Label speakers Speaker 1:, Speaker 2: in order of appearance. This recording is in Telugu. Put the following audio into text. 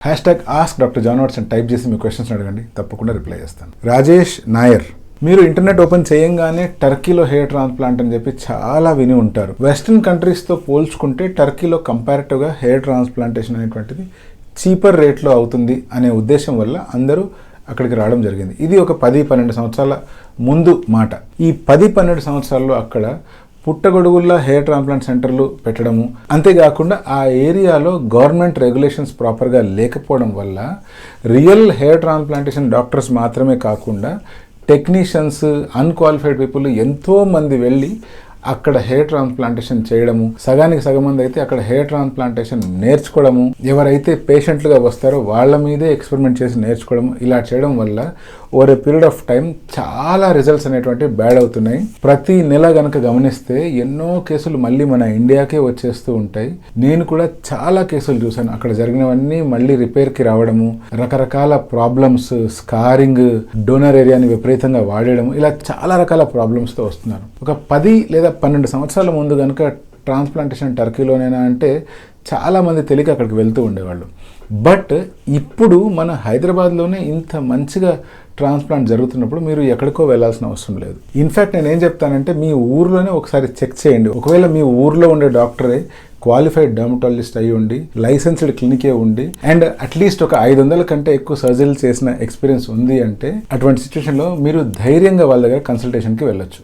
Speaker 1: #ask Dr. John Watson type చేసి మీ క్వశ్చన్స్ అడగండి, తప్పకుండా రిప్లై చేస్తాను. రాజేష్ నాయర్, మీరు ఇంటర్నెట్ ఓపెన్ చేయంగానే టర్కీలో హెయిర్ ట్రాన్స్ప్లాంట్ అని చెప్పి చాలా విని ఉంటారు. వెస్ట్రన్ కంట్రీస్తో పోల్చుకుంటే టర్కీలో కంపారిటివ్గా హెయిర్ ట్రాన్స్ప్లాంటేషన్ అనేటువంటిది చీపర్ రేట్లో అవుతుంది అనే ఉద్దేశం వల్ల అందరూ అక్కడికి రావడం జరిగింది. ఇది ఒక 10-12 సంవత్సరాల ముందు మాట. ఈ 10-12 సంవత్సరాల్లో అక్కడ పుట్టగొడుగుల్లా హెయిర్ ట్రాన్స్ప్లాంట్ సెంటర్లు పెట్టడము, అంతేకాకుండా ఆ ఏరియాలో గవర్నమెంట్ రెగ్యులేషన్స్ ప్రాపర్గా లేకపోవడం వల్ల రియల్ హెయిర్ ట్రాన్స్ప్లాంటేషన్ డాక్టర్స్ మాత్రమే కాకుండా టెక్నీషియన్స్, అన్క్వాలిఫైడ్ పీపుల్ ఎంతోమంది వెళ్ళి అక్కడ హెయిర్ ట్రాన్స్ప్లాంటేషన్ చేయడము, సగానికి సగం మంది అయితే అక్కడ హెయిర్ ట్రాన్స్ప్లాంటేషన్ నేర్చుకోవడము, ఎవరైతే పేషెంట్లుగా వస్తారో వాళ్ళ మీదే ఎక్స్పెరిమెంట్ చేసి నేర్చుకోవడము, ఇలా చేయడం వల్ల over a period of time చాలా రిజల్ట్స్ అనేటువంటివి బ్యాడ్ అవుతున్నాయి. ప్రతి నెల కనుక గమనిస్తే ఎన్నో కేసులు మళ్ళీ మన ఇండియాకే వచ్చేస్తూ ఉంటాయి. నేను కూడా చాలా కేసులు చూశాను. అక్కడ జరిగినవన్నీ మళ్ళీ రిపేర్కి రావడము, రకరకాల ప్రాబ్లమ్స్, స్కారింగ్, డోనర్ ఏరియాని విపరీతంగా వాడేయడము, ఇలా చాలా రకాల ప్రాబ్లమ్స్తో వస్తున్నారు. ఒక 10 లేదా 12 సంవత్సరాల ముందు కనుక ట్రాన్స్ప్లాంటేషన్ టర్కీలోనేనా అంటే చాలామంది తెలియక అక్కడికి వెళ్తూ ఉండేవాళ్ళు. బట్ ఇప్పుడు మన హైదరాబాద్లోనే ఇంత మంచిగా ట్రాన్స్ప్లాంట్ జరుగుతున్నప్పుడు మీరు ఎక్కడికో వెళ్ళాల్సిన అవసరం లేదు. ఇన్ఫ్యాక్ట్ నేను ఏం చెప్తానంటే మీ ఊర్లోనే ఒకసారి చెక్ చేయండి. ఒకవేళ మీ ఊర్లో ఉండే డాక్టరే క్వాలిఫైడ్ డర్మటాలజిస్ట్ అయి ఉండి, లైసెన్స్డ్ క్లినికే ఉండి, అండ్ అట్లీస్ట్ ఒక 500 కంటే ఎక్కువ సర్జరీలు చేసిన ఎక్స్పీరియన్స్ ఉంది అంటే అటువంటి సిచ్యువేషన్లో మీరు ధైర్యంగా వాళ్ళ దగ్గర కన్సల్టేషన్కి వెళ్ళొచ్చు.